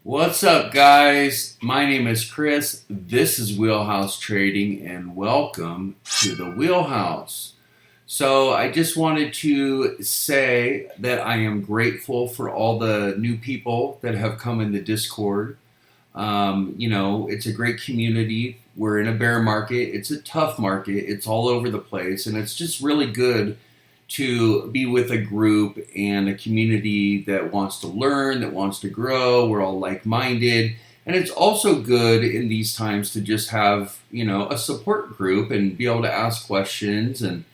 What's up, guys? My name is Chris. This is Wheelhouse Trading, and welcome to the Wheelhouse. So, I just wanted to say that I am grateful for all the new people that have come in the Discord. It's a great community. We're in a bear market, it's a tough market, it's all over the place, and it's just really good to be with a group and a community that wants to learn, that wants to grow. We're all like-minded. And it's also good in these times to just have, a support group and be able to ask questions and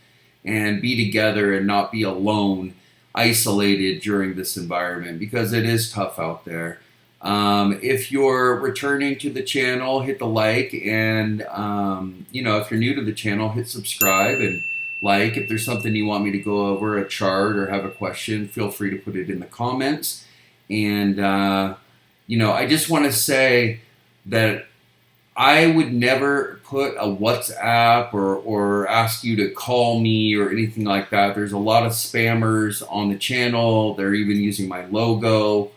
be together and not be alone, isolated during this environment because it is tough out there. If you're returning to the channel, hit the like, and if you're new to the channel, hit subscribe and like. If there's something you want me to go over, a chart or have a question, feel free to put it in the comments. And I just want to say that I would never put a WhatsApp or ask you to call me or anything like that. There's a lot of spammers on the channel. They're even using my logo.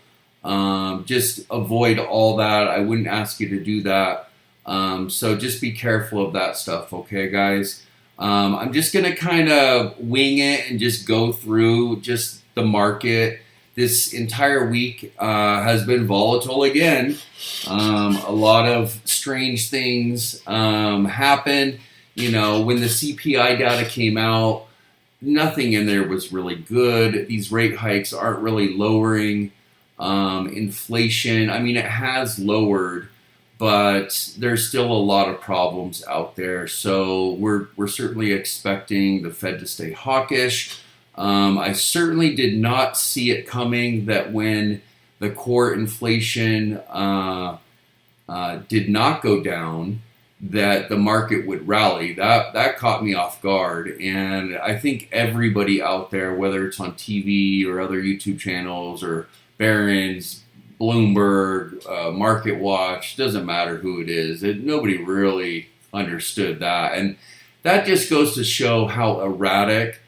Just avoid all that. I wouldn't ask you to do that. So just be careful of that stuff, okay, guys? I'm just going to kind of wing it and just go through just the market. This entire week has been volatile again. A lot of strange things happened. When the CPI data came out, nothing in there was really good. These rate hikes aren't really lowering inflation. I mean, it has lowered, but there's still a lot of problems out there. So we're certainly expecting the Fed to stay hawkish. I certainly did not see it coming that when the core inflation did not go down, that the market would rally. That caught me off guard. And I think everybody out there, whether it's on TV or other YouTube channels or Barron's, Bloomberg, Market Watch, doesn't matter who it is. Nobody really understood that. And that just goes to show how erratic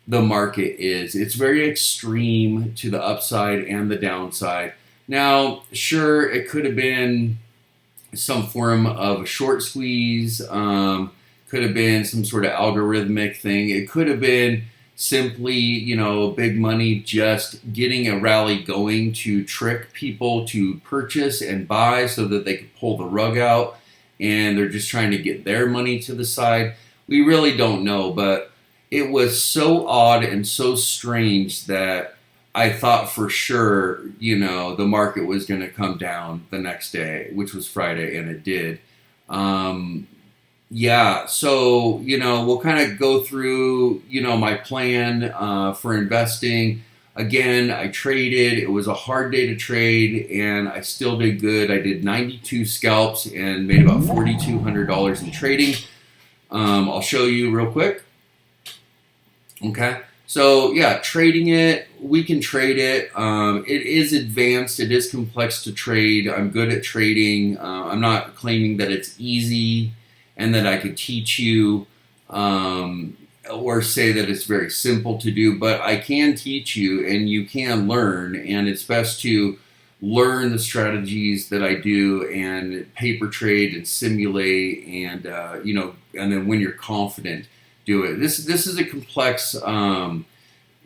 the market is. It's very extreme to the upside and the downside. Now, sure, it could have been some form of a short squeeze, could have been some sort of algorithmic thing. It could have been simply, big money just getting a rally going to trick people to purchase and buy so that they could pull the rug out, and they're just trying to get their money to the side. We really don't know, but it was so odd and so strange that I thought for sure, the market was going to come down the next day, which was Friday, and it did. So, we'll kind of go through, my plan for investing. Again, I traded. It was a hard day to trade, and I still did good. I did 92 scalps and made about $4,200 in trading. I'll show you real quick. Okay. So, trading it, we can trade it. It is advanced. It is complex to trade. I'm good at trading. I'm not claiming that it's easy and that I could teach you or say that it's very simple to do, but I can teach you and you can learn, and it's best to learn the strategies that I do and paper trade and simulate and, and then when you're confident, do it. This is a complex,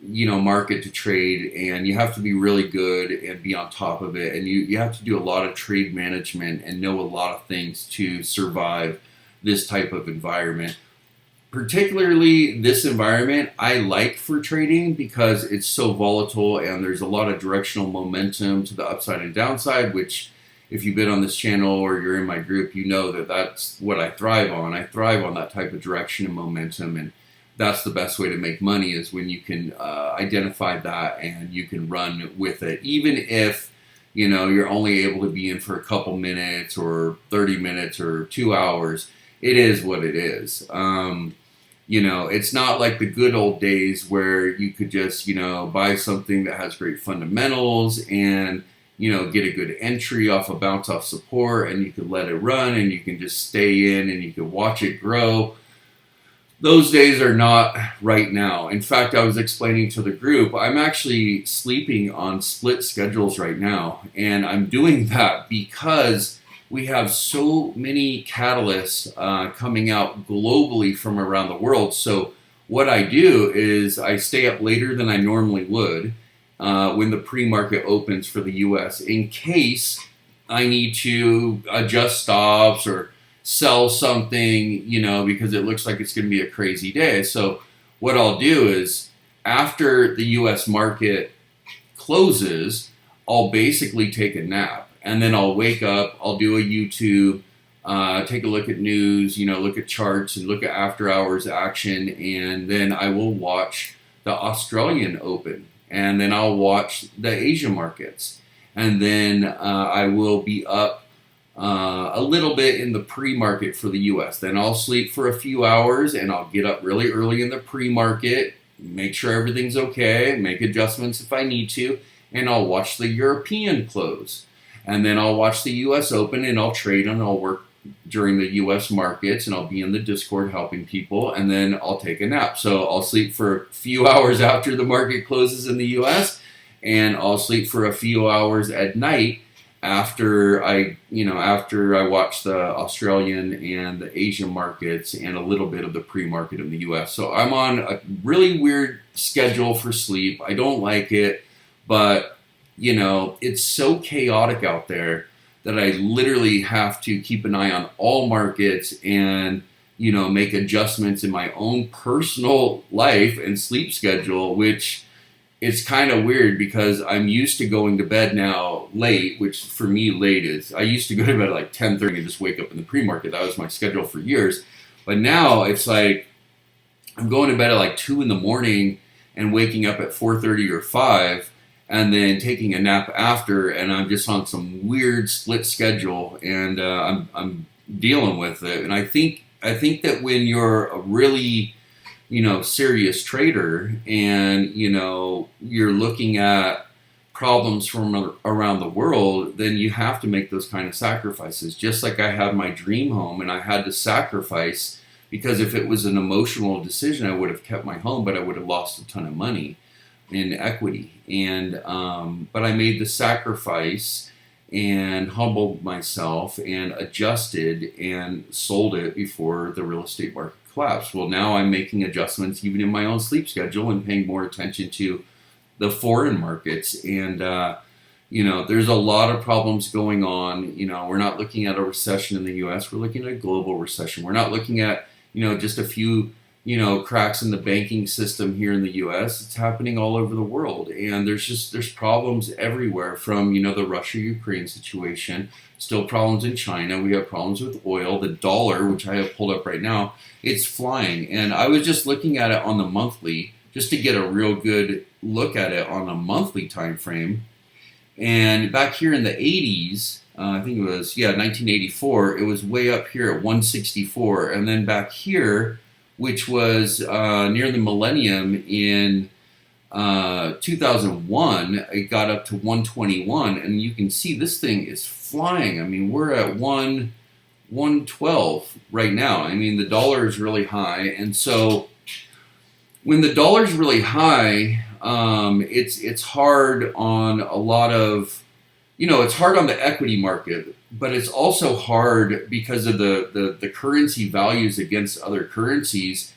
market to trade, and you have to be really good and be on top of it, and you have to do a lot of trade management and know a lot of things to survive this type of environment. Particularly this environment I like for trading because it's so volatile and there's a lot of directional momentum to the upside and downside, which if you've been on this channel or you're in my group, you know that that's what I thrive on. I thrive on that type of direction and momentum, and that's the best way to make money is when you can identify that and you can run with it. Even if, you're only able to be in for a couple minutes or 30 minutes or 2 hours, it is what it is. It's not like the good old days where you could just, buy something that has great fundamentals and, get a good entry off a bounce off support, and you could let it run and you can just stay in and you can watch it grow. Those days are not right now. In fact, I was explaining to the group, I'm actually sleeping on split schedules right now. And I'm doing that because we have so many catalysts coming out globally from around the world. So, what I do is I stay up later than I normally would when the pre market opens for the US in case I need to adjust stops or sell something, because it looks like it's going to be a crazy day. So what I'll do is after the US market closes, I'll basically take a nap and then I'll wake up, I'll do a YouTube, take a look at news, look at charts and look at after hours action. And then I will watch the Australian Open and then I'll watch the Asia markets. And then I will be up a little bit in the pre-market for the US. Then I'll sleep for a few hours and I'll get up really early in the pre-market, make sure everything's okay, make adjustments if I need to, and I'll watch the European close. And then I'll watch the US Open and I'll trade and I'll work during the US markets and I'll be in the Discord helping people and then I'll take a nap. So I'll sleep for a few hours after the market closes in the US and I'll sleep for a few hours at night after I watch the Australian and the Asian markets and a little bit of the pre-market in the US. So I'm on a really weird schedule for sleep. I don't like it, but it's so chaotic out there that I literally have to keep an eye on all markets and make adjustments in my own personal life and sleep schedule, which it's kind of weird because I'm used to going to bed now late, which for me late is, I used to go to bed at like 10:30 and just wake up in the pre-market. That was my schedule for years. But now it's like I'm going to bed at like 2 in the morning and waking up at 4:30 or 5 and then taking a nap after, and I'm just on some weird split schedule and I'm dealing with it. And I think that when you're a really serious trader and you're looking at problems from around the world, then you have to make those kind of sacrifices. Just like I had my dream home and I had to sacrifice because if it was an emotional decision, I would have kept my home, but I would have lost a ton of money in equity. And but I made the sacrifice and humbled myself and adjusted and sold it before the real estate market collapsed. Well, now I'm making adjustments even in my own sleep schedule and paying more attention to the foreign markets. And, there's a lot of problems going on. We're not looking at a recession in the US. We're looking at a global recession. We're not looking at, just a few, cracks in the banking system here in the US. It's happening all over the world. And there's problems everywhere from, the Russia-Ukraine situation, still problems in China. We have problems with oil. The dollar, which I have pulled up right now, it's flying. And I was just looking at it on the monthly just to get a real good look at it on a monthly time frame. And back here in the 80s, I think it was, 1984, it was way up here at 164. And then back here, which was near the millennium in 2001, it got up to 121. And you can see this thing is flying. I mean, we're at 112 right now. I mean, the dollar is really high. And so when the dollar's really high, it's hard on a lot of, it's hard on the equity market, but it's also hard because of the currency values against other currencies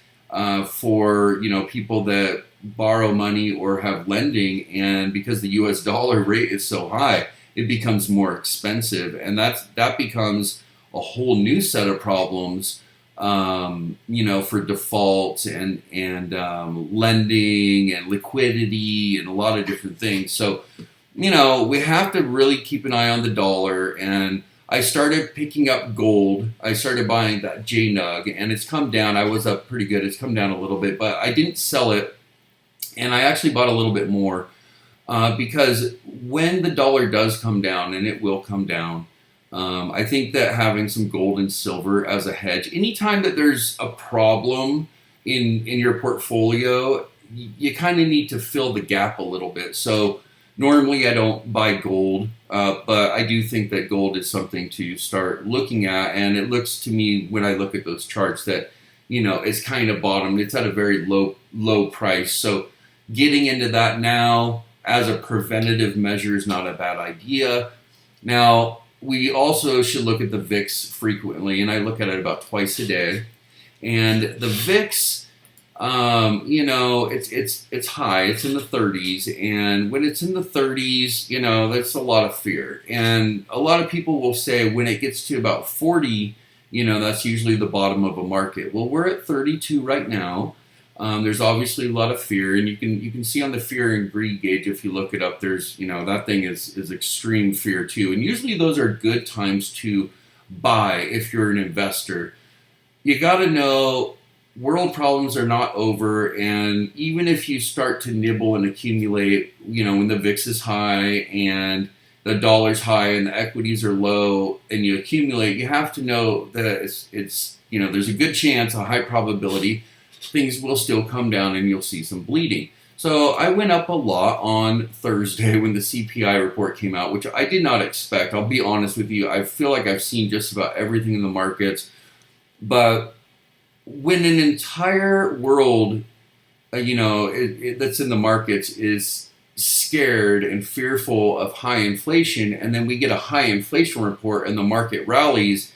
for, people that borrow money or have lending. And because the US dollar rate is so high, it becomes more expensive. And that becomes a whole new set of problems, for defaults and lending and liquidity and a lot of different things. So, we have to really keep an eye on the dollar. And I started picking up gold. I started buying that JNUG and it's come down. I was up pretty good. It's come down a little bit, but I didn't sell it. And I actually bought a little bit more because when the dollar does come down, and it will come down, I think that having some gold and silver as a hedge, anytime that there's a problem in your portfolio, you kind of need to fill the gap a little bit. So normally I don't buy gold, but I do think that gold is something to start looking at. And it looks to me, when I look at those charts, that it's kind of bottomed. It's at a very low price. So getting into that now as a preventative measure is not a bad idea. Now, we also should look at the VIX frequently, and I look at it about twice a day. And the VIX, it's high. It's in the 30s, and when it's in the 30s, that's a lot of fear. And a lot of people will say when it gets to about 40, that's usually the bottom of a market. Well, we're at 32 right now. There's obviously a lot of fear, and you can see on the fear and greed gauge, if you look it up, there's that thing is extreme fear too. And usually those are good times to buy if you're an investor. You got to know world problems are not over, and even if you start to nibble and accumulate, when the VIX is high and the dollar's high and the equities are low, and you accumulate, you have to know that it's there's a good chance, a high probability, things will still come down and you'll see some bleeding. So I went up a lot on Thursday when the CPI report came out, which I did not expect. I'll be honest with you. I feel like I've seen just about everything in the markets. But when an entire world, that's in the markets is scared and fearful of high inflation, and then we get a high inflation report and the market rallies,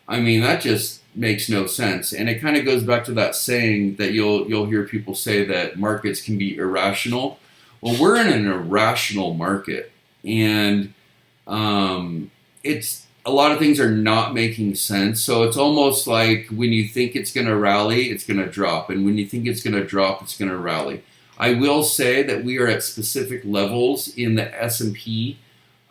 that just makes no sense. And it kind of goes back to that saying that you'll hear people say that markets can be irrational. Well, we're in an irrational market, and it's a lot of things are not making sense. So it's almost like when you think it's going to rally, it's going to drop, and when you think it's going to drop, it's going to rally. I will say that we are at specific levels in the S&P,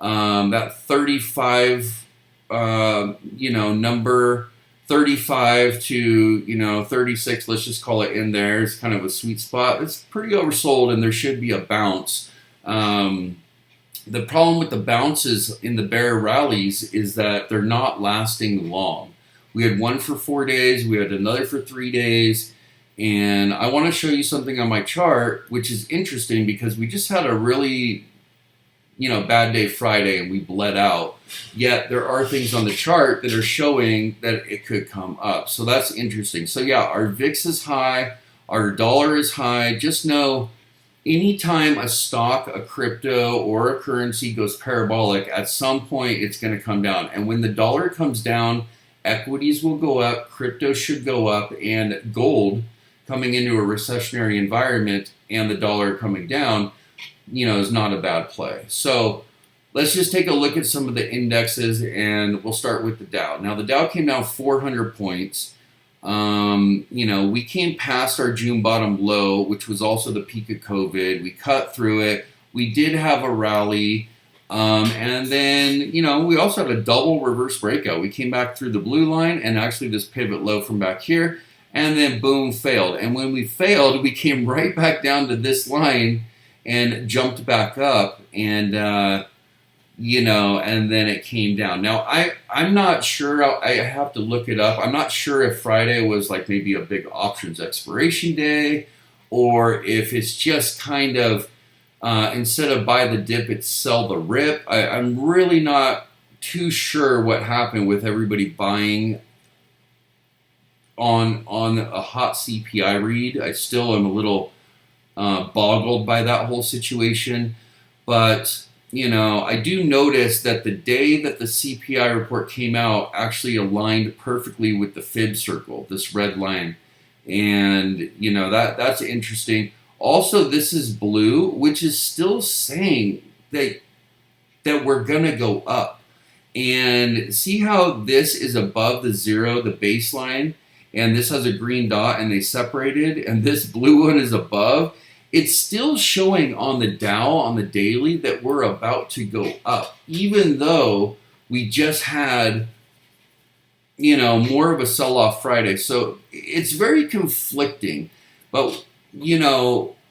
that 35, number 35 to 36, let's just call it in there. It's kind of a sweet spot. It's pretty oversold, and there should be a bounce. The problem with the bounces in the bear rallies is that they're not lasting long. We had one for 4 days, we had another for 3 days, and I want to show you something on my chart, which is interesting because we just had a really bad day Friday and we bled out. Yet there are things on the chart that are showing that it could come up. So that's interesting. So yeah, our VIX is high, our dollar is high. Just know anytime a stock, a crypto, or a currency goes parabolic, at some point it's going to come down. And when the dollar comes down, equities will go up, crypto should go up, and gold coming into a recessionary environment and the dollar coming down, is not a bad play. So let's just take a look at some of the indexes, and we'll start with the Dow. Now, the Dow came down 400 points. We came past our June bottom low, which was also the peak of COVID. We cut through it. We did have a rally. And then, we also had a double reverse breakout. We came back through the blue line and actually this pivot low from back here, and then boom, failed. And when we failed, we came right back down to this line and jumped back up, and and then it came down. Now, I'm not sure. I have to look it up. I'm not sure if Friday was like maybe a big options expiration day, or if it's just kind of instead of buy the dip, it's sell the rip. I'm really not too sure what happened with everybody buying on a hot CPI read. I still am a little boggled by that whole situation. But, I do notice that the day that the CPI report came out actually aligned perfectly with the fib circle, this red line. And, that's interesting. Also, this is blue, which is still saying that we're going to go up. And see how this is above the zero, the baseline, and this has a green dot and they separated, and this blue one is above. It's still showing on the Dow, on the daily, that we're about to go up, even though we just had, more of a sell-off Friday. So it's very conflicting. But,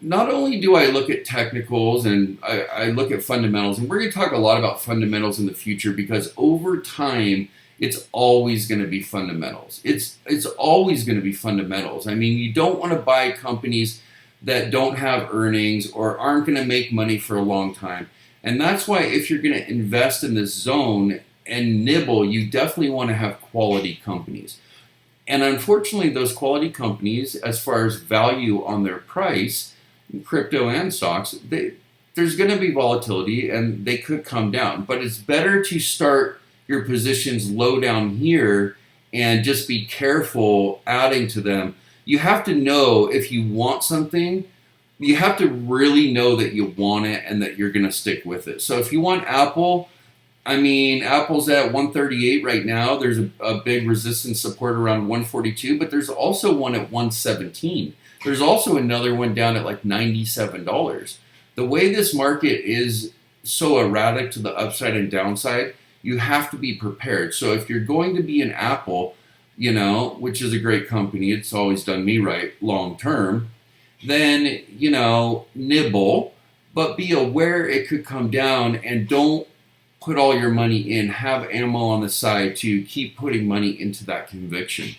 not only do I look at technicals and I look at fundamentals, and we're going to talk a lot about fundamentals in the future because over time, it's always going to be fundamentals. It's always going to be fundamentals. You don't want to buy companies that don't have earnings or aren't going to make money for a long time. And that's why if you're going to invest in this zone and nibble, you definitely want to have quality companies. And unfortunately, those quality companies, as far as value on their price, crypto and stocks, there's going to be volatility and they could come down. But it's better to start your positions low down here and just be careful adding to them. You have to know if you want something, you have to really know that you want it and that you're going to stick with it. So if you want Apple, I mean, Apple's at 138 right now. There's a big resistance support around 142, but there's also one at 117. There's also another one down at like $97. The way this market is so erratic to the upside and downside, you have to be prepared. So if you're going to be an Apple, which is a great company, it's always done me right long term, then, nibble, but be aware it could come down, and don't put all your money in. Have ammo on the side to keep putting money into that conviction.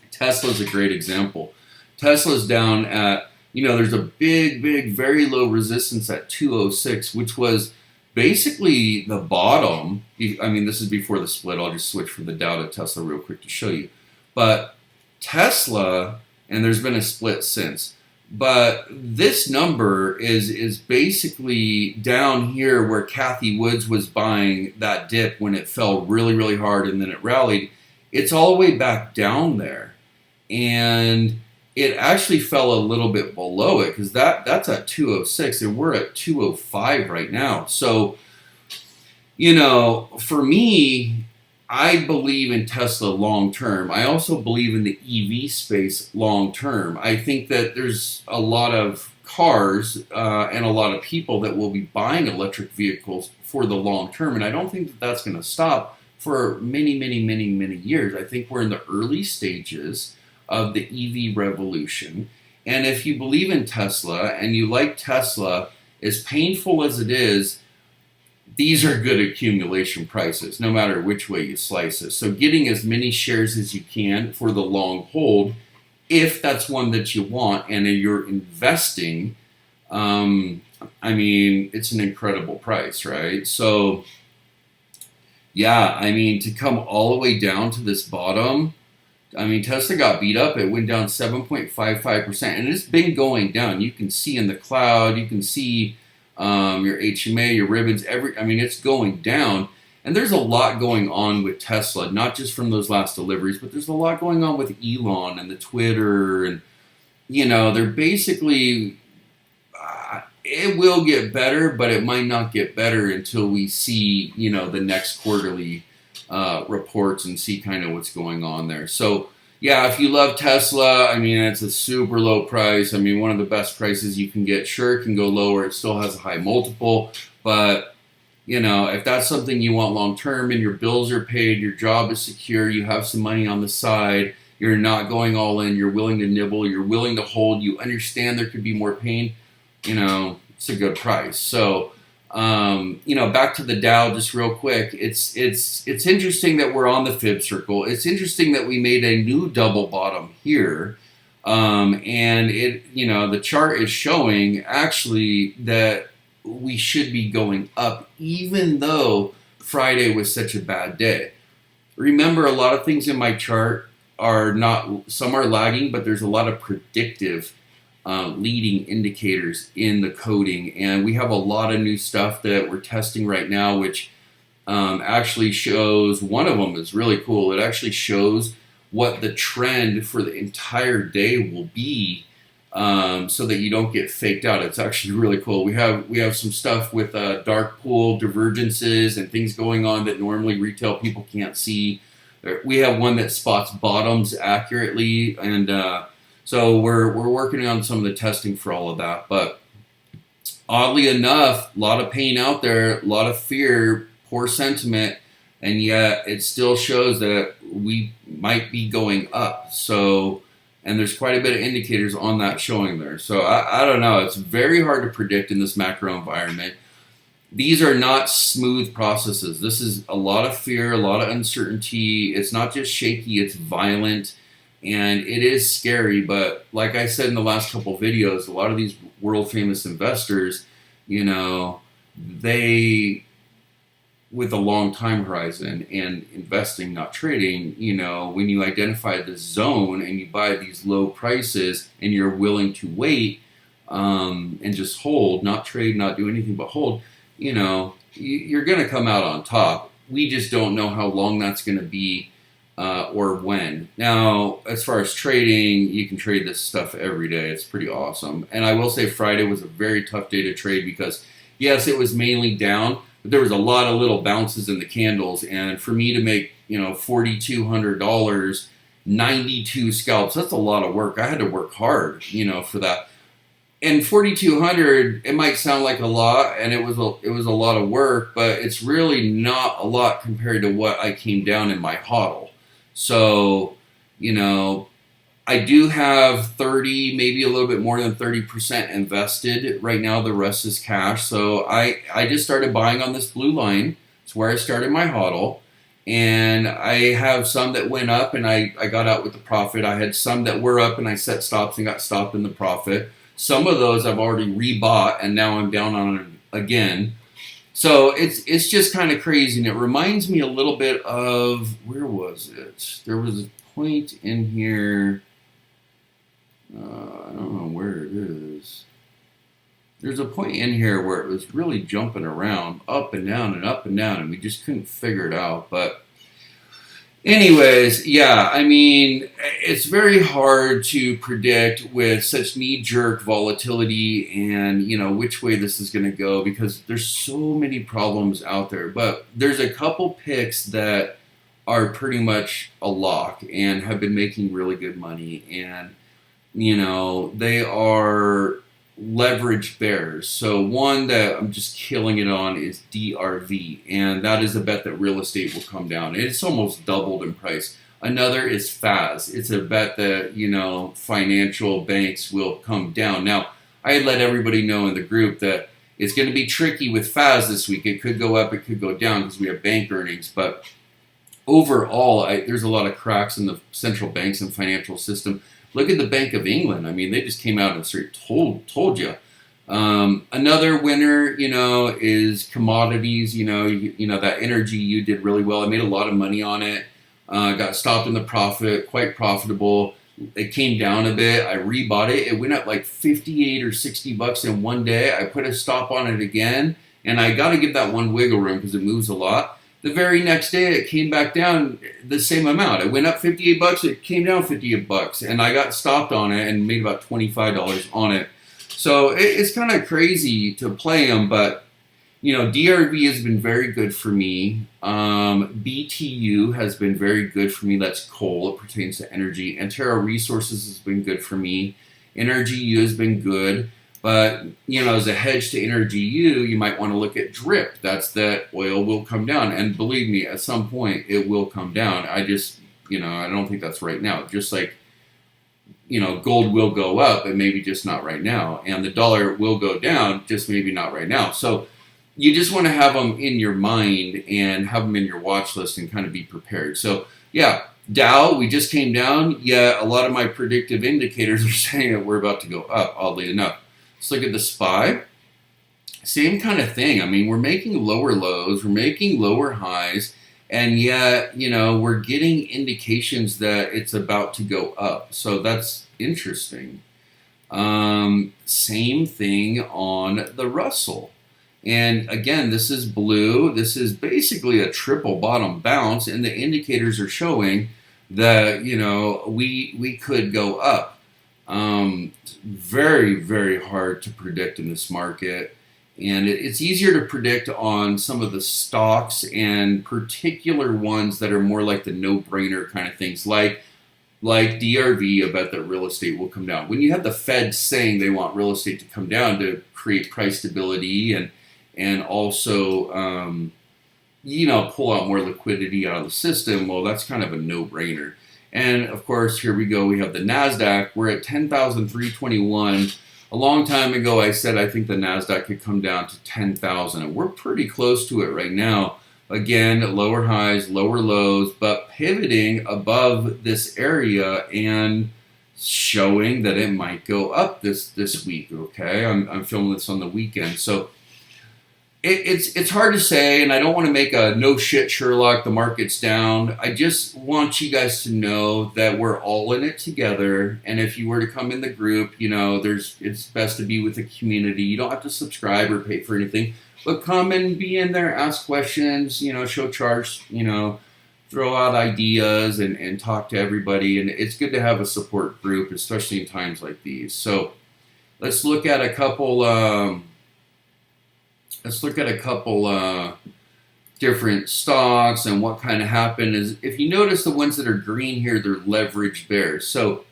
Tesla's a great example. Tesla's down at, there's a big, very low resistance at 206, which was basically the bottom. I mean, this is before the split. I'll just switch from the Dow to Tesla real quick to show you. But Tesla, and there's been a split since, but this number is basically down here where Cathie Woods was buying that dip when it fell really, really hard and then it rallied. It's all the way back down there. And it actually fell a little bit below it because that's at 206 and we're at 205 right now. So, for me, I believe in Tesla long term. I also believe in the EV space long term. I think that there's a lot of cars and a lot of people that will be buying electric vehicles for the long term. And I don't think that that's going to stop for many, many, many, many years. I think we're in the early stages of the EV revolution. And if you believe in Tesla and you like Tesla, as painful as it is, these are good accumulation prices, no matter which way you slice it. So getting as many shares as you can for the long hold, if that's one that you want and you're investing, it's an incredible price, right? So, to come all the way down to this bottom, Tesla got beat up. It went down 7.55%, and it's been going down. You can see in the cloud, you can see your HMA, your ribbons, it's going down. And there's a lot going on with Tesla, not just from those last deliveries, but there's a lot going on with Elon and the Twitter. And, they're basically, it will get better, but it might not get better until we see, the next quarterly reports and see kind of what's going on there. So, if you love Tesla, it's a super low price. One of the best prices you can get. Sure, it can go lower. It still has a high multiple. But, if that's something you want long term and your bills are paid, your job is secure, you have some money on the side, you're not going all in, you're willing to nibble, you're willing to hold, you understand there could be more pain, it's a good price. So, back to the Dow just real quick. It's interesting that we're on the fib circle. It's interesting that we made a new double bottom here. And the chart is showing actually that we should be going up even though Friday was such a bad day. Remember, a lot of things in my chart some are lagging, but there's a lot of predictive leading indicators in the coding, and we have a lot of new stuff that we're testing right now, which actually shows, one of them is really cool. It actually shows what the trend for the entire day will be, so that you don't get faked out. It's actually really cool. We have some stuff with dark pool divergences and things going on that normally retail people can't see. We have one that spots bottoms accurately, and so we're working on some of the testing for all of that. But oddly enough, a lot of pain out there, a lot of fear, poor sentiment, and yet it still shows that we might be going up. So, and there's quite a bit of indicators on that showing there. So I don't know. It's very hard to predict in this macro environment. These are not smooth processes. This is a lot of fear, a lot of uncertainty. It's not just shaky, it's violent. And it is scary, but like I said in the last couple of videos, a lot of these world famous investors, they with a long time horizon and investing, not trading, when you identify the zone and you buy these low prices and you're willing to wait and just hold, not trade, not do anything but hold, you're going to come out on top. We just don't know how long that's going to be or when. Now, as far as trading, you can trade this stuff every day. It's pretty awesome. And I will say Friday was a very tough day to trade because, yes, it was mainly down, but there was a lot of little bounces in the candles. And for me to make, $4,200, 92 scalps, that's a lot of work. I had to work hard, for that. And 4,200, it might sound like a lot, and it was a lot of work, but it's really not a lot compared to what I came down in my hodl. So, I do have 30, maybe a little bit more than 30% invested right now. The rest is cash. So I just started buying on this blue line. It's where I started my hodl. And I have some that went up and I got out with the profit. I had some that were up and I set stops and got stopped in the profit. Some of those I've already rebought and now I'm down on it again. So it's just kind of crazy. And it reminds me a little bit of, where was it? There was a point in here. I don't know where it is. There's a point in here where it was really jumping around up and down and up and down, and we just couldn't figure it out. But anyways, yeah, I mean, it's very hard to predict with such knee-jerk volatility and, which way this is going to go because there's so many problems out there. But there's a couple picks that are pretty much a lock and have been making really good money. And they are leverage bears. So one that I'm just killing it on is DRV, and that is a bet that real estate will come down. It's almost doubled in price. Another is FAS. It's a bet that, financial banks will come down. Now, I had let everybody know in the group that it's going to be tricky with FAS this week. It could go up, it could go down because we have bank earnings, but overall, there's a lot of cracks in the central banks and financial system. Look at the Bank of England. I mean, they just came out and straight told you. Another winner, is commodities. That energy you did really well. I made a lot of money on it. Got stopped in the profit, quite profitable. It came down a bit. I rebought it. It went up like 58 or 60 bucks in one day. I put a stop on it again, and I got to give that one wiggle room because it moves a lot. The very next day, it came back down the same amount. It went up 58 bucks. It came down 58 bucks, and I got stopped on it and made about $25 on it. So it's kind of crazy to play them, but DRV has been very good for me. BTU has been very good for me. That's coal. It pertains to energy. Antero Resources has been good for me. NRGU has been good. But, as a hedge to NRGU, you might want to look at DRIP. That's that oil will come down. And believe me, at some point, it will come down. I just, I don't think that's right now. Just like, gold will go up, and maybe just not right now. And the dollar will go down, just maybe not right now. So you just want to have them in your mind and have them in your watch list and kind of be prepared. So, yeah, Dow, we just came down. Yeah, a lot of my predictive indicators are saying that we're about to go up, oddly enough. Let's look at the SPY. Same kind of thing. I mean, we're making lower lows, we're making lower highs, and yet, we're getting indications that it's about to go up. So that's interesting. Same thing on the Russell. And again, this is blue. This is basically a triple bottom bounce, and the indicators are showing that, we could go up. Very, very hard to predict in this market. And it's easier to predict on some of the stocks and particular ones that are more like the no-brainer kind of things, like DRV, I bet that real estate will come down. When you have the Fed saying they want real estate to come down to create price stability and also, pull out more liquidity out of the system, well, that's kind of a no-brainer. And, of course, here we go. We have the Nasdaq. We're at 10,321. A long time ago, I said I think the Nasdaq could come down to 10,000. And we're pretty close to it right now. Again, lower highs, lower lows, but pivoting above this area and showing that it might go up this week, okay? I'm filming this on the weekend. So It's hard to say, and I don't want to make a no shit Sherlock, the market's down. I just want you guys to know that we're all in it together. And if you were to come in the group, it's best to be with the community. You don't have to subscribe or pay for anything, but come and be in there, ask questions, show charts, throw out ideas and talk to everybody. And it's good to have a support group, especially in times like these. So let's look at a couple. Different stocks and what kind of happened. Is if you notice the ones that are green here, they're leveraged bears. So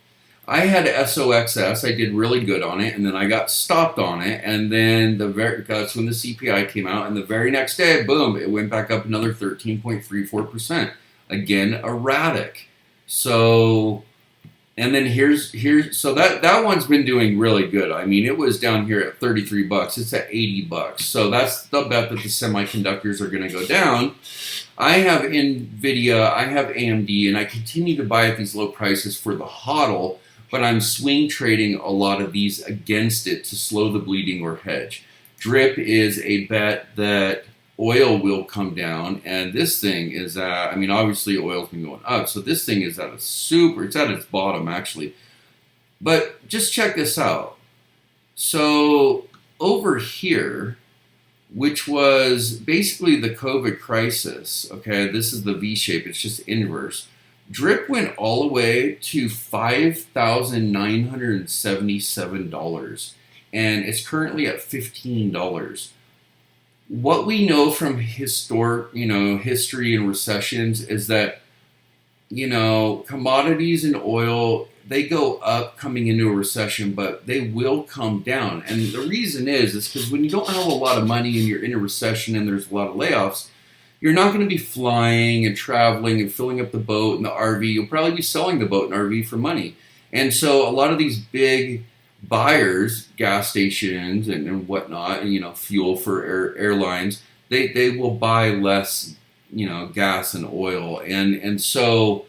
I had SOXS, I did really good on it, and then I got stopped on it, and then that's when the CPI came out, and the very next day, boom, it went back up another 13.34%. Again, erratic. So, and then so that one's been doing really good. I mean, it was down here at 33 bucks. It's at 80 bucks. So that's the bet that the semiconductors are going to go down. I have NVIDIA, I have AMD, and I continue to buy at these low prices for the hodl, but I'm swing trading a lot of these against it to slow the bleeding or hedge. DRIP is a bet that oil will come down, and this thing is at, obviously oil's been going up, so this thing is it's at its bottom actually. But just check this out. So over here, which was basically the COVID crisis, okay, this is the V shape, it's just inverse. DRIP went all the way to $5,977, and it's currently at $15. What we know from history and recessions is that, commodities and oil, they go up coming into a recession, but they will come down. And the reason is because when you don't have a lot of money and you're in a recession and there's a lot of layoffs, you're not going to be flying and traveling and filling up the boat and the RV. You'll probably be selling the boat and RV for money. And so a lot of these big buyers, gas stations and whatnot, and fuel for airlines, they will buy less, gas and oil, and so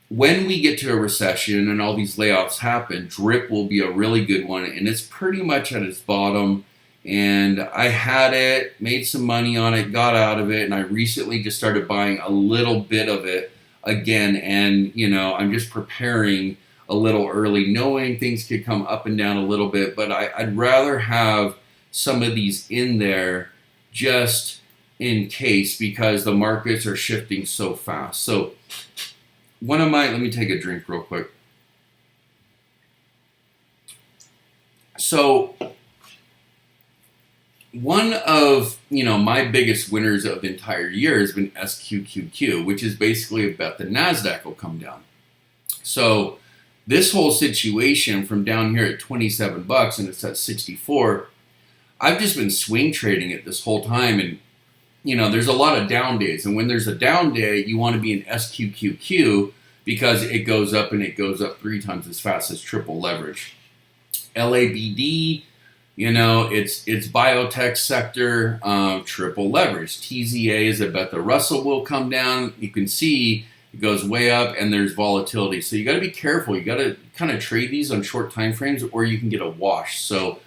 when we get to a recession and all these layoffs happen, DRIP will be a really good one, and it's pretty much at its bottom. And I had it, made some money on it, got out of it, and I recently just started buying a little bit of it again, and I'm just preparing a little early, knowing things could come up and down a little bit, but I'd rather have some of these in there just in case, because the markets are shifting so fast. So let me take a drink real quick. So one of my biggest winners of the entire year has been SQQQ, which is basically a bet that Nasdaq will come down. So this whole situation from down here at 27 bucks and it's at 64, I've just been swing trading it this whole time. And, there's a lot of down days. And when there's a down day, you want to be in SQQQ because it goes up, and it goes up 3 times as fast as triple leverage. LABD, it's biotech sector, triple leverage. TZA is a bet the Russell will come down. You can see it goes way up, and there's volatility. So you got to be careful. You got to kind of trade these on short time frames, or you can get a wash. So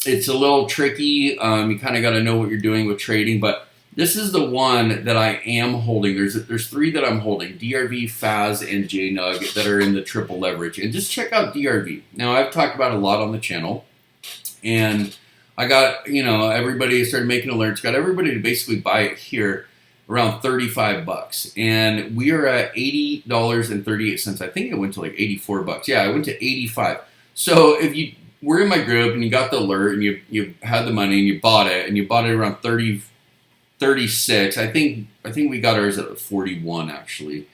it's a little tricky. You kind of got to know what you're doing with trading. But this is the one that I am holding. There's 3 that I'm holding: DRV, FAS, and JNUG that are in the triple leverage. And just check out DRV. Now, I've talked about it a lot on the channel, and I got everybody started making alerts. Got everybody to basically buy it here around 35 bucks, and we are at $80.38. I think it went to like 84 bucks. Yeah, I went to 85. So if you were in my group and you got the alert and you had the money and you bought it around 36. I think we got ours at 41 actually,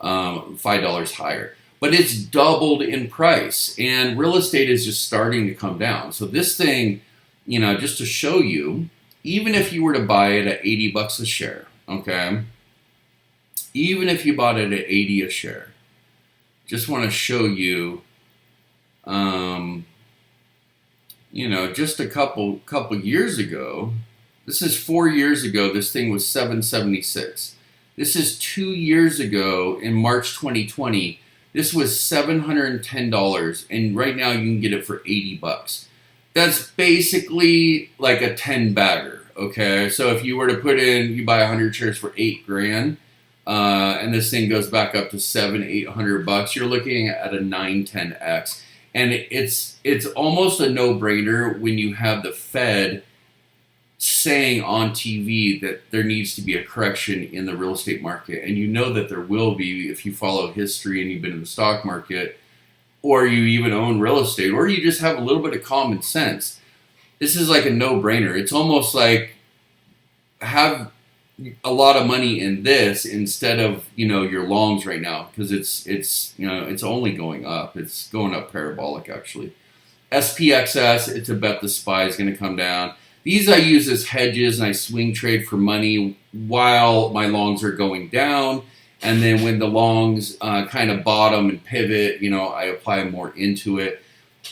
$5 higher. But it's doubled in price, and real estate is just starting to come down. So this thing, just to show you, even if you were to buy it at 80 bucks a share, okay? Even if you bought it at 80 a share, just want to show you, just a couple years ago, this is 4 years ago, this thing was $7.76. This is 2 years ago in March 2020. This was $710, and right now you can get it for 80 bucks. That's basically like a 10 bagger, Okay, so if you were to put in, you buy 100 shares for $8,000, and this thing goes back up to 700-800 bucks, you're looking at a 9-10x, and it's almost a no-brainer when you have the Fed saying on TV that there needs to be a correction in the real estate market, and you know that there will be if you follow history and you've been in the stock market, or you even own real estate, or you just have a little bit of common sense. This is like a no-brainer. It's almost like have a lot of money in this instead of your longs right now, because it's only going up. It's going up parabolic actually. SPXS, it's a bet the SPY is going to come down. These I use as hedges and I swing trade for money while my longs are going down. And then when the longs kind of bottom and pivot, I apply more into it.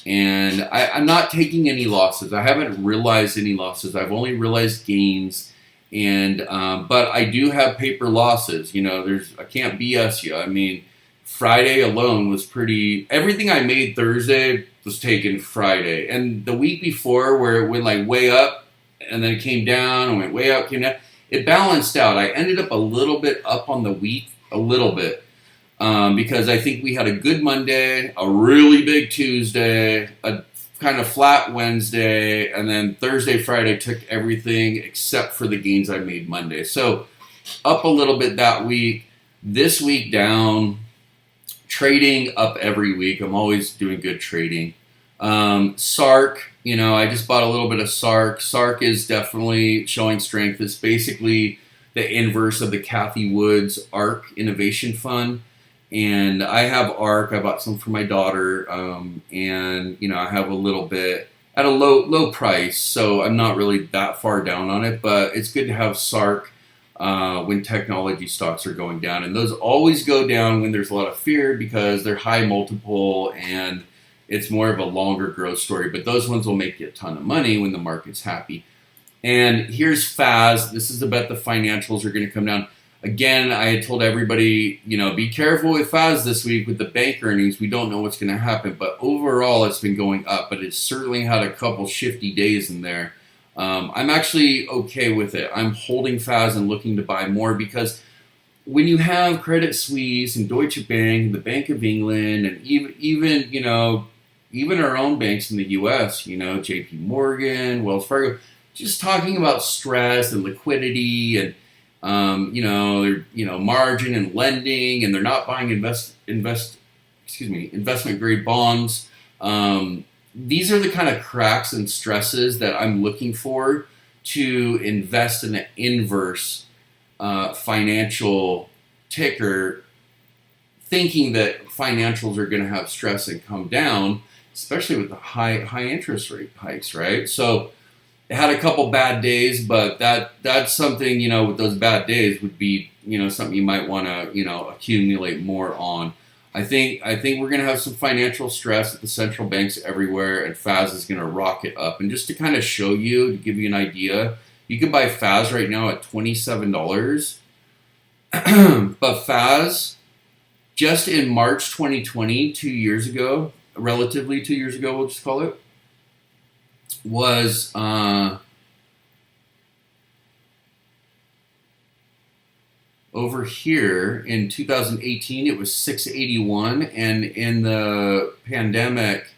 And I'm not taking any losses. I haven't realized any losses. I've only realized gains. And but I do have paper losses. I can't BS you. I mean, Friday alone was pretty. Everything I made Thursday was taken Friday, and the week before, where it went like way up and then it came down and went way up, came down. It balanced out. I ended up a little bit up on the week, a little bit, because I think we had a good Monday, a really big Tuesday, a kind of flat Wednesday, and then Thursday, Friday took everything except for the gains I made Monday. So up a little bit that week. This week down. Trading up every week. I'm always doing good trading. SARK, I just bought a little bit of SARK. SARK is definitely showing strength. It's basically the inverse of the Kathy Woods ARK Innovation Fund. And I have ARK. I bought some for my daughter. And I have a little bit at a low price. So I'm not really that far down on it. But it's good to have SARK when technology stocks are going down. And those always go down when there's a lot of fear because they're high multiple and it's more of a longer growth story. But those ones will make you a ton of money when the market's happy. And here's FAS. This is the bet the financials are going to come down. Again, I had told everybody, be careful with FAS this week with the bank earnings. We don't know what's going to happen. But overall, it's been going up. But it's certainly had a couple shifty days in there. I'm actually okay with it. I'm holding FAS and looking to buy more because when you have Credit Suisse and Deutsche Bank and the Bank of England and even our own banks in the U.S., JP Morgan, Wells Fargo, just talking about stress and liquidity and margin and lending, and they're not buying investment grade bonds. These are the kind of cracks and stresses that I'm looking for to invest in an inverse financial ticker, thinking that financials are going to have stress and come down, especially with the high interest rate hikes, right? So it had a couple bad days, but that's something, with those bad days would be, something you might want to, accumulate more on. I think we're going to have some financial stress at the central banks everywhere, and FAS is going to rocket up. And just to kind of show you, to give you an idea, you can buy FAS right now at $27. But FAS, just in March 2020, 2 years ago, relatively 2 years ago, we'll just call it, was over here in 2018, it was 681, and in the pandemic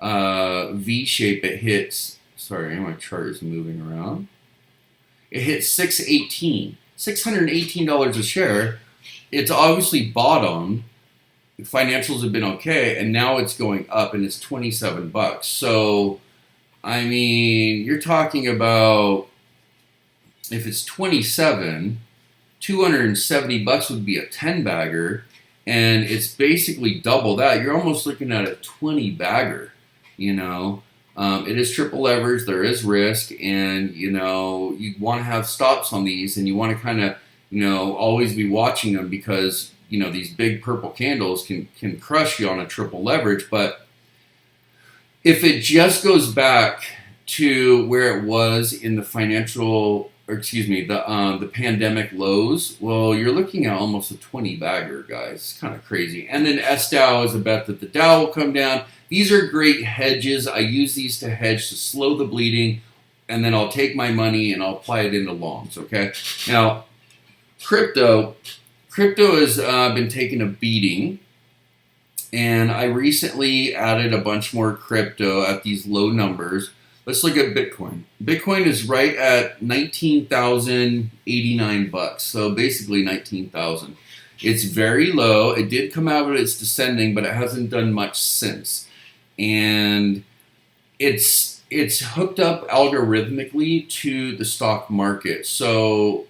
V shape, it hits. Sorry, my chart is moving around. It hit $618 a share. It's obviously bottomed. The financials have been okay, and now it's going up, and it's $27. So, I mean, you're talking about if it's 27. $270 would be a 10-bagger, and it's basically double that. You're almost looking at a 20-bagger, It is triple leverage, there is risk, and, you want to have stops on these, and you want to kind of, always be watching them because, these big purple candles can crush you on a triple leverage. But if it just goes back to where it was in the the pandemic lows, well, you're looking at almost a 20-bagger, guys. It's kind of crazy. And then SDOW is a bet that the Dow will come down. These are great hedges. I use these to hedge to slow the bleeding and then I'll take my money and I'll apply it into longs. Okay. Now, crypto has been taking a beating, and I recently added a bunch more crypto at these low numbers. Let's look at Bitcoin. Bitcoin is right at $19,089, so basically 19,000. It's very low. It did come out of its descending, but it hasn't done much since. And it's hooked up algorithmically to the stock market. So,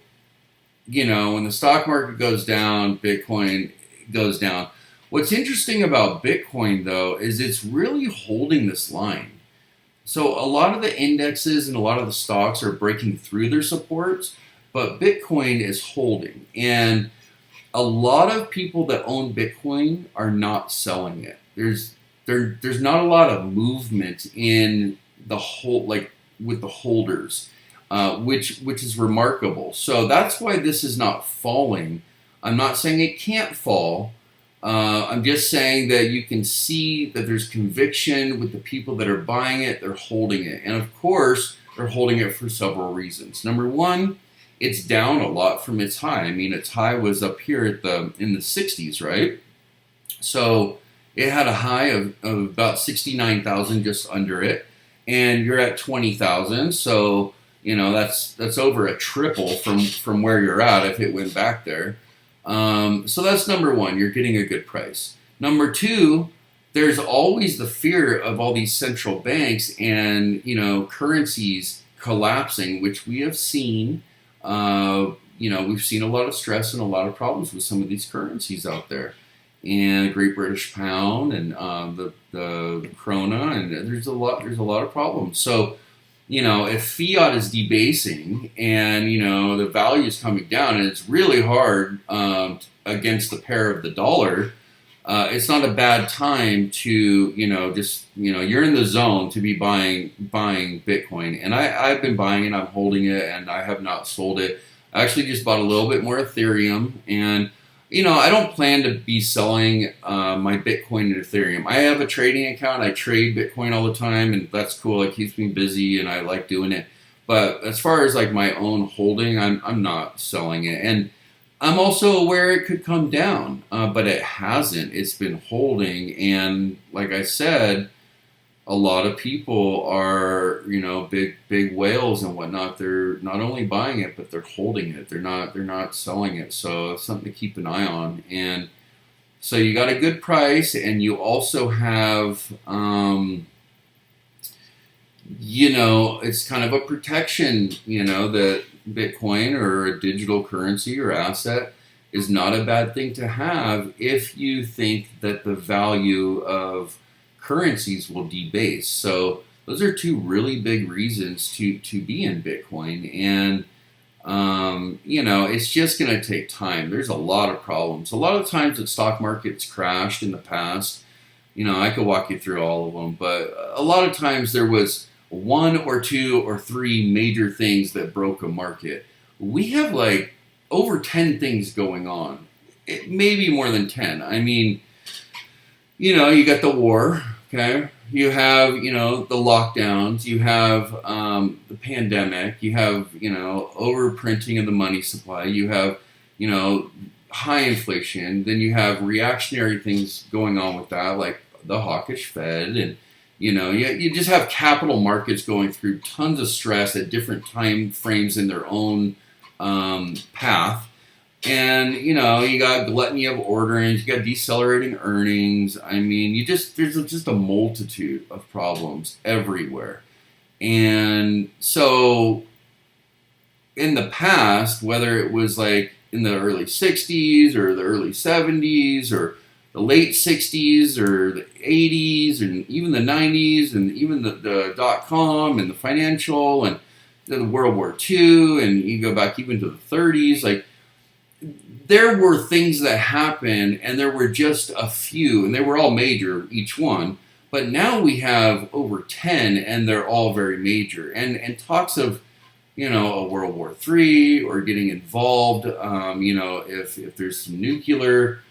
when the stock market goes down, Bitcoin goes down. What's interesting about Bitcoin, though, is it's really holding this line. So a lot of the indexes and a lot of the stocks are breaking through their supports, but Bitcoin is holding. And a lot of people that own Bitcoin are not selling it. There's not a lot of movement in the whole, like with the holders, which is remarkable. So that's why this is not falling. I'm not saying it can't fall. I'm just saying that you can see that there's conviction with the people that are buying it. They're holding it. And of course, they're holding it for several reasons. Number one, it's down a lot from its high. I mean, its high was up here in the 60s, right? So it had a high of about 69,000 just under it. And you're at 20,000. So, that's over a triple from where you're at if it went back there. So that's number one, you're getting a good price. Number two, there's always the fear of all these central banks and, currencies collapsing, which we have seen. We've seen a lot of stress and a lot of problems with some of these currencies out there. And the Great British Pound and the Krona, and there's a lot of problems. So, if fiat is debasing and, the value is coming down and it's really hard against the pair of the dollar, it's not a bad time to, you're in the zone to be buying Bitcoin. And I've been buying it, I'm holding it, and I have not sold it. I actually just bought a little bit more Ethereum, and I don't plan to be selling my Bitcoin and Ethereum. I have a trading account. I trade Bitcoin all the time, and that's cool. It keeps me busy, and I like doing it. But as far as like my own holding, I'm not selling it. And I'm also aware it could come down, but it hasn't. It's been holding. And like I said, a lot of people are, big whales and whatnot. They're not only buying it, but they're holding it. They're not selling it. So it's something to keep an eye on. And so you got a good price, and you also have, it's kind of a protection, that Bitcoin or a digital currency or asset is not a bad thing to have if you think that the value of currencies will debase. So those are two really big reasons to be in Bitcoin. And, it's just going to take time. There's a lot of problems. A lot of times the stock market's crashed in the past. I could walk you through all of them, but a lot of times there was one or two or three major things that broke a market. We have like over 10 things going on. Maybe more than 10. I mean, you got the war, okay? You have, the lockdowns. You have the pandemic. You have, overprinting of the money supply. You have, high inflation. Then you have reactionary things going on with that, like the hawkish Fed. And, you just have capital markets going through tons of stress at different time frames in their own path. And, you got gluttony of orderings, you got decelerating earnings. I mean, there's just a multitude of problems everywhere. And so in the past, whether it was like in the early 60s or the early 70s or the late 60s or the 80s and even the 90s and even the dot-com and the financial and the World War II, and you go back even to the 30s, like, there were things that happened, and there were just a few, and they were all major, each one. But now we have over 10, and they're all very major. And talks of, a World War III or getting involved, if there's some nuclear,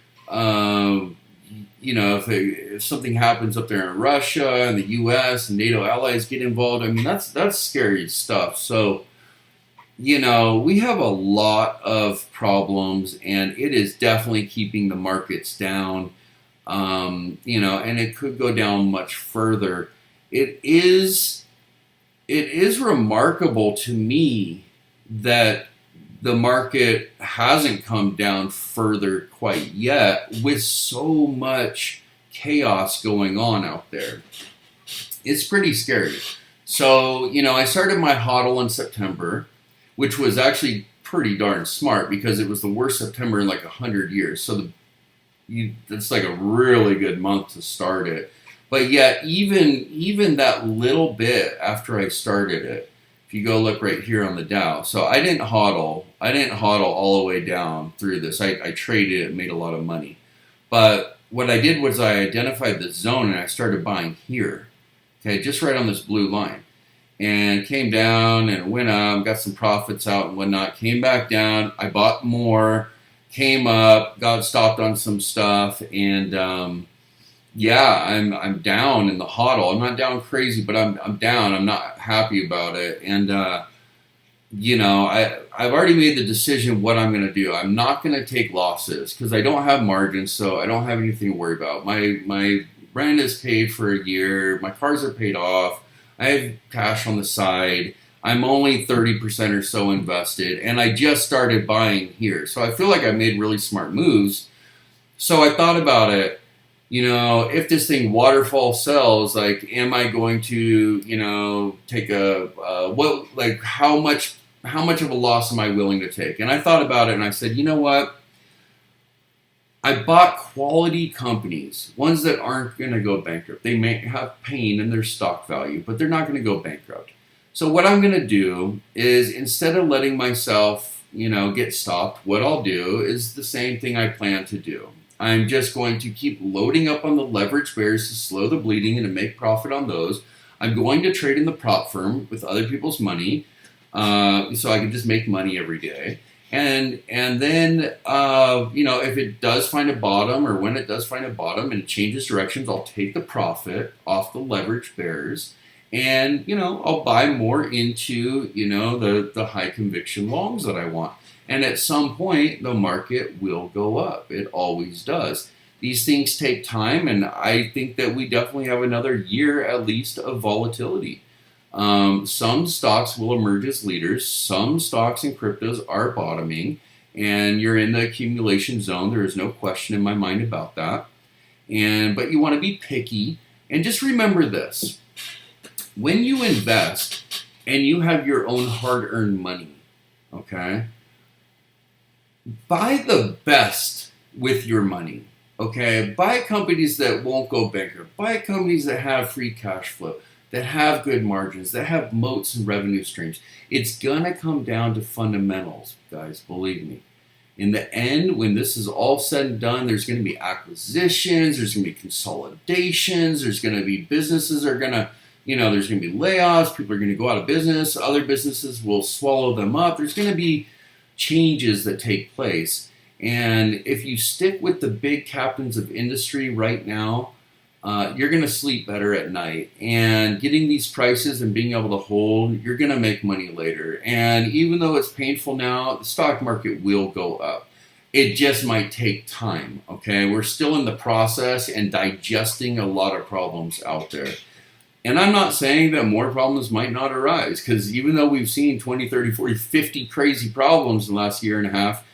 if something happens up there in Russia and the U.S. and NATO allies get involved, I mean, that's scary stuff. So, we have a lot of problems, and it is definitely keeping the markets down. And it could go down much further. It is remarkable to me that the market hasn't come down further quite yet with so much chaos going on out there. It's pretty scary. So, I started my hodl in September, which was actually pretty darn smart because it was the worst September in like 100 years. So it's like a really good month to start it. But yet, even that little bit after I started it, if you go look right here on the Dow, so I didn't hodl all the way down through this. I traded it, made a lot of money. But what I did was I identified the zone and I started buying here, okay, just right on this blue line, and came down and went up, got some profits out and whatnot. Came back down, I bought more, came up, got stopped on some stuff, and I'm down in the hodl. I'm not down crazy, but I'm down. I'm not happy about it. And, I've already made the decision what I'm going to do. I'm not going to take losses because I don't have margins, so I don't have anything to worry about. My rent is paid for a year. My cars are paid off. I have cash on the side. I'm only 30% or so invested, and I just started buying here. So I feel like I made really smart moves. So I thought about it. If this thing waterfall sells, like, am I going to, take how much of a loss am I willing to take? And I thought about it and I said, you know what? I bought quality companies, ones that aren't going to go bankrupt. They may have pain in their stock value, but they're not going to go bankrupt. So what I'm going to do is, instead of letting myself, get stopped, what I'll do is the same thing I plan to do. I'm just going to keep loading up on the leverage bears to slow the bleeding and to make profit on those. I'm going to trade in the prop firm with other people's money, so I can just make money every day. And then, if it does find a bottom, or when it does find a bottom and it changes directions, I'll take the profit off the leverage bears, and, I'll buy more into, the high conviction longs that I want. And at some point, the market will go up. It always does. These things take time, and I think that we definitely have another year at least of volatility. Some stocks will emerge as leaders. Some stocks and cryptos are bottoming, and you're in the accumulation zone. There is no question in my mind about that. But you want to be picky, and just remember this. When you invest and you have your own hard-earned money, okay, buy the best with your money, okay? Buy companies that won't go bankrupt. Buy companies that have free cash flow, that have good margins, that have moats and revenue streams. It's going to come down to fundamentals, guys, believe me. In the end, when this is all said and done, there's going to be acquisitions, there's going to be consolidations, there's going to be businesses are going to, there's going to be layoffs, people are going to go out of business, other businesses will swallow them up. There's going to be changes that take place. And if you stick with the big captains of industry right now, you're going to sleep better at night. And getting these prices and being able to hold, you're going to make money later. And even though it's painful now, the stock market will go up. It just might take time, okay? We're still in the process and digesting a lot of problems out there. And I'm not saying that more problems might not arise, because even though we've seen 20, 30, 40, 50 crazy problems in the last year and a half,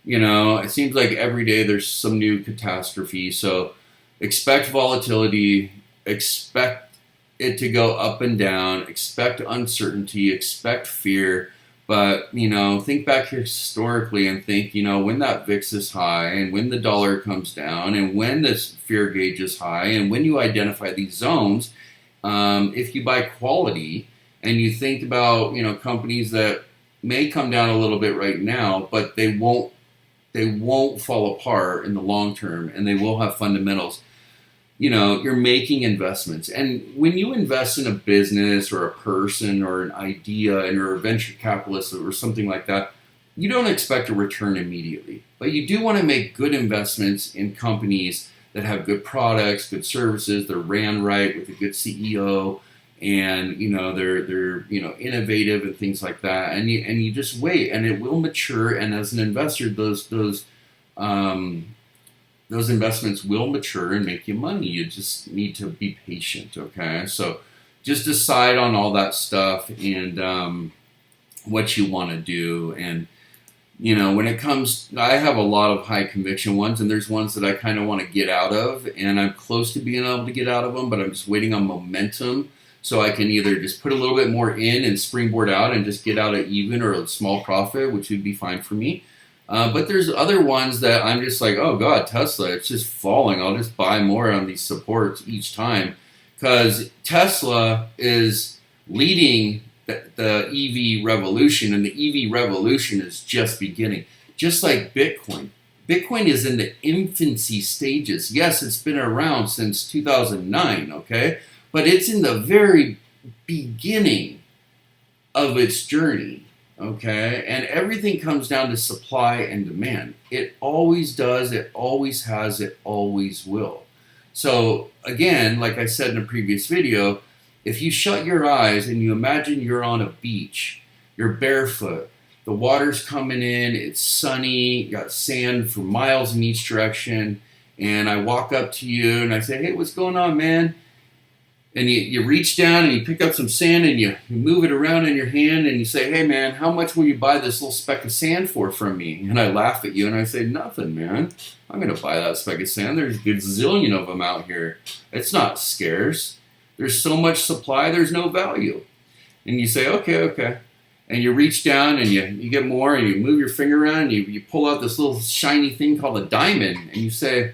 it seems like every day there's some new catastrophe. So expect volatility, expect it to go up and down, expect uncertainty, expect fear. But, think back historically and think, when that VIX is high and when the dollar comes down and when this fear gauge is high and when you identify these zones, if you buy quality and you think about, companies that may come down a little bit right now, but they won't fall apart in the long term, and they will have fundamentals. You're making investments. And when you invest in a business or a person or an idea and you're a venture capitalist or something like that, you don't expect a return immediately. But you do want to make good investments in companies that have good products, good services. They're ran right with a good CEO, and they're innovative and things like that. And you just wait, and it will mature. And as an investor, those investments will mature and make you money. You just need to be patient, okay? So just decide on all that stuff and what you want to do. And, when it comes, I have a lot of high conviction ones, and there's ones that I kind of want to get out of, and I'm close to being able to get out of them, but I'm just waiting on momentum so I can either just put a little bit more in and springboard out and just get out at even or a small profit, which would be fine for me. But there's other ones that I'm just like, oh God, Tesla, it's just falling. I'll just buy more on these supports each time, because Tesla is leading the EV revolution, and the EV revolution is just beginning. Just like Bitcoin. Bitcoin is in the infancy stages. Yes, it's been around since 2009, okay? But it's in the very beginning of its journey. Okay, and everything comes down to supply and demand. It always does, it always has, it always will. So again, like I said in a previous video, if you shut your eyes and you imagine you're on a beach, you're barefoot, the water's coming in, it's sunny, you got sand for miles in each direction, and I walk up to you and I say, hey, what's going on, man? And you reach down and you pick up some sand and you move it around in your hand and you say, hey man, how much will you buy this little speck of sand for from me? And I laugh at you and I say, nothing, man. I'm going to buy that speck of sand. There's a gazillion of them out here. It's not scarce. There's so much supply, there's no value. And you say, okay. And you reach down and you get more and you move your finger around and you pull out this little shiny thing called a diamond and you say,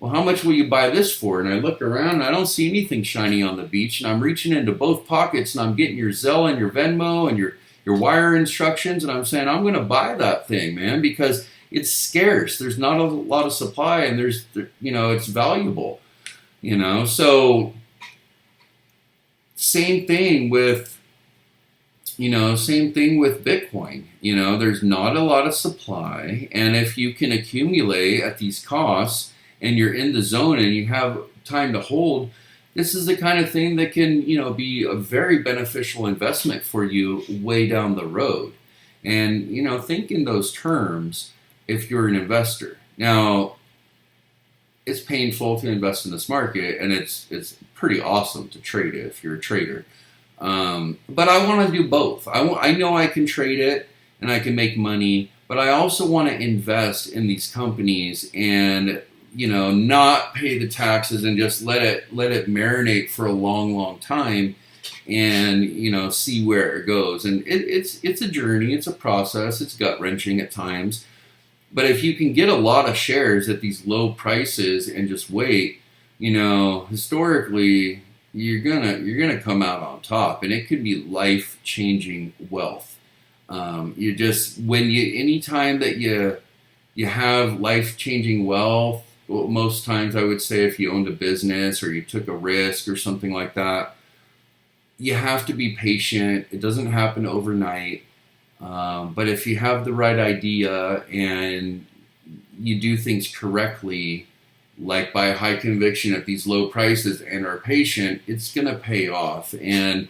well, how much will you buy this for? And I look around and I don't see anything shiny on the beach, and I'm reaching into both pockets and I'm getting your Zelle and your Venmo and your wire instructions, and I'm saying, I'm going to buy that thing, man, because it's scarce. There's not a lot of supply, and it's valuable, So same thing with Bitcoin. There's not a lot of supply, and if you can accumulate at these costs and you're in the zone and you have time to hold, this is the kind of thing that can, be a very beneficial investment for you way down the road. And, think in those terms if you're an investor. Now, it's painful to invest in this market, and it's pretty awesome to trade it if you're a trader. But I want to do both. I know I can trade it and I can make money, but I also want to invest in these companies and not pay the taxes and just let it marinate for a long time and, see where it goes. And it's a journey, it's a process, it's gut-wrenching at times. But if you can get a lot of shares at these low prices and just wait, historically, you're gonna come out on top, and it could be life-changing wealth. Anytime that you have life-changing wealth, well, most times I would say if you owned a business or you took a risk or something like that, you have to be patient. It doesn't happen overnight. But if you have the right idea and you do things correctly, like by high conviction at these low prices and are patient, it's going to pay off. And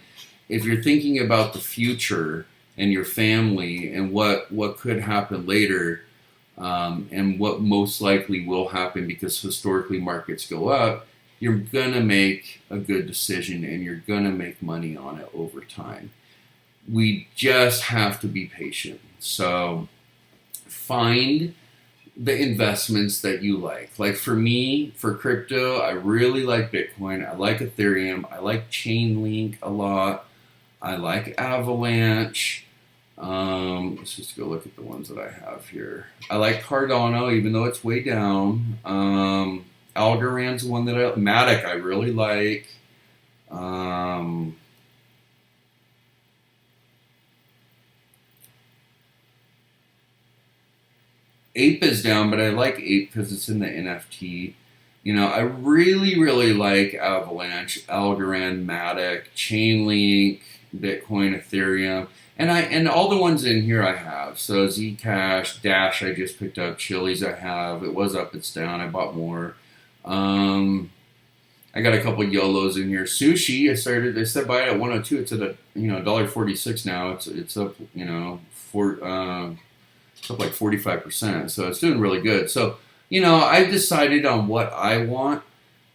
if you're thinking about the future and your family and what could happen later, and what most likely will happen, because historically markets go up, you're going to make a good decision and you're going to make money on it over time. We just have to be patient. So find the investments that you like. Like for me, for crypto, I really like Bitcoin. I like Ethereum. I like Chainlink a lot. I like Avalanche. Let's just go look at the ones that I have here. I like Cardano, even though it's way down. Algorand's one that Matic I really like. Ape is down, but I like Ape because it's in the NFT. I really like Avalanche, Algorand, Matic, Chainlink, Bitcoin, Ethereum. And all the ones in here I have. So Zcash, Dash I just picked up, Chiliz I have. It was up, it's down. I bought more. I got a couple YOLOs in here. Sushi, I said buy it at 102. It's at $1.46 now. It's up, it's up like 45%. So it's doing really good. So, I decided on what I want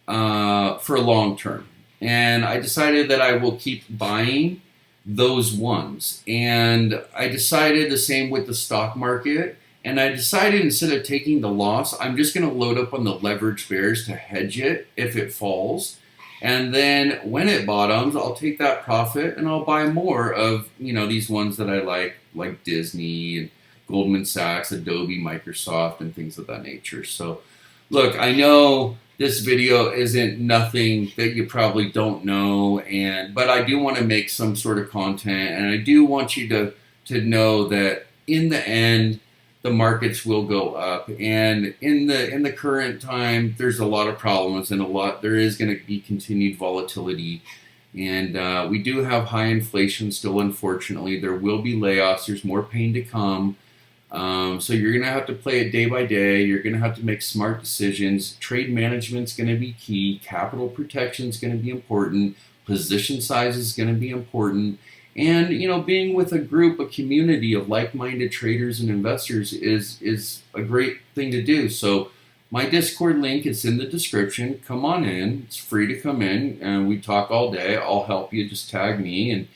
for long term. And I decided that I will keep buying those ones. And I decided the same with the stock market. And I decided instead of taking the loss, I'm just going to load up on the leverage bears to hedge it if it falls. And then when it bottoms, I'll take that profit and I'll buy more of, these ones that I like Disney and Goldman Sachs, Adobe, Microsoft, and things of that nature. So, look, I know this video isn't nothing that you probably don't know, but I do want to make some sort of content, and I do want you to know that in the end, the markets will go up, and in the current time, there's a lot of problems and there is going to be continued volatility, and we do have high inflation still. Unfortunately, there will be layoffs. There's more pain to come. So you're going to have to play it day by day. You're going to have to make smart decisions. Trade management's going to be key. Capital protection is going to be important. Position size is going to be important. And, being with a community of like-minded traders and investors is a great thing to do. So my Discord link is in the description. Come on in. It's free to come in, and we talk all day. I'll help you. Just tag me, and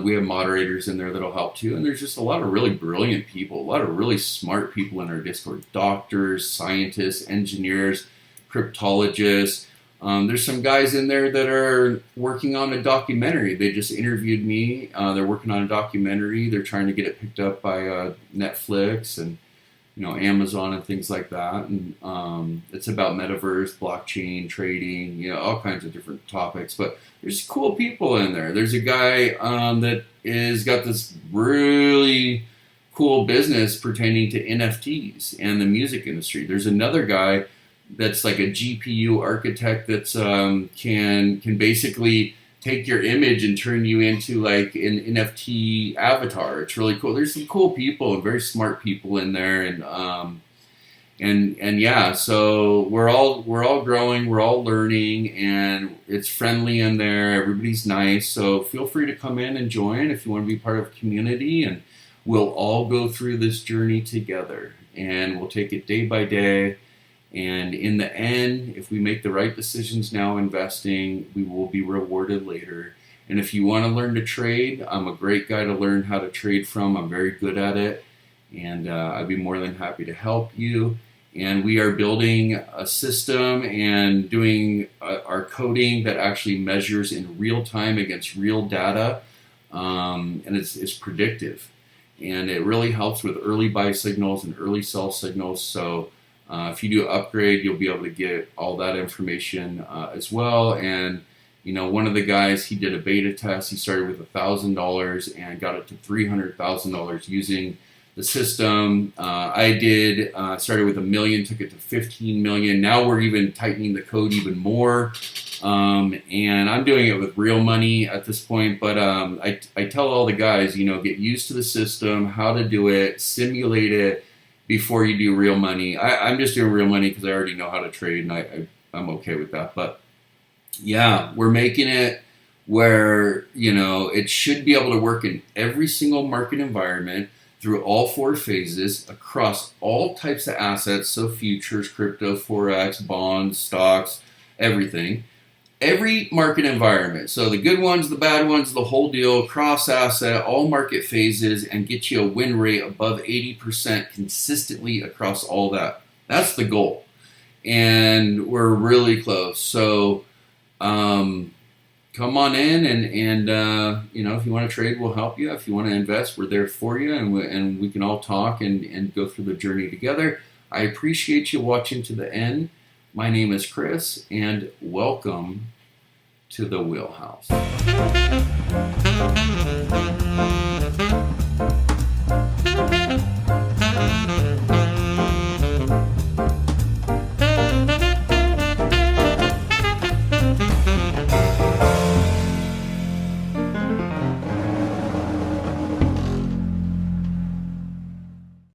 we have moderators in there that'll help too. And there's just a lot of really brilliant people, a lot of really smart people in our Discord. Doctors, scientists, engineers, cryptologists. There's some guys in there that are working on a documentary. They just interviewed me. They're working on a documentary. They're trying to get it picked up by Netflix and Amazon and things like that. And it's about metaverse, blockchain, trading, all kinds of different topics. But there's cool people in there. There's a guy that is got this really cool business pertaining to NFTs and the music industry. There's another guy that's like a GPU architect that's can basically take your image and turn you into like an NFT avatar. It's really cool. There's some cool people and very smart people in there, and yeah. So we're all growing, we're all learning, and it's friendly in there. Everybody's nice. So feel free to come in and join if you want to be part of a community, and we'll all go through this journey together, and we'll take it day by day. And in the end, if we make the right decisions now investing, we will be rewarded later. And if you want to learn to trade, I'm a great guy to learn how to trade from. I'm very good at it. And I'd be more than happy to help you. And we are building a system and doing our coding that actually measures in real time against real data. And it's predictive. And it really helps with early buy signals and early sell signals. So if you do upgrade, you'll be able to get all that information as well. And one of the guys, he did a beta test. He started with $1,000 and got it to $300,000 using the system. I started with $1 million, took it to 15 million. Now we're even tightening the code even more. And I'm doing it with real money at this point. But I tell all the guys, get used to the system, how to do it, simulate it before you do real money. I'm just doing real money because I already know how to trade, and I'm okay with that. But yeah, we're making it where it should be able to work in every single market environment through all four phases across all types of assets, so futures, crypto, forex, bonds, stocks, everything. Every market environment. So the good ones, the bad ones, the whole deal, cross asset, all market phases, and get you a win rate above 80% consistently across all that. That's the goal. And we're really close. So come on in and if you want to trade, we'll help you. If you want to invest, we're there for you, and we can all talk and go through the journey together. I appreciate you watching to the end. My name is Chris, and welcome to the Wheelhouse.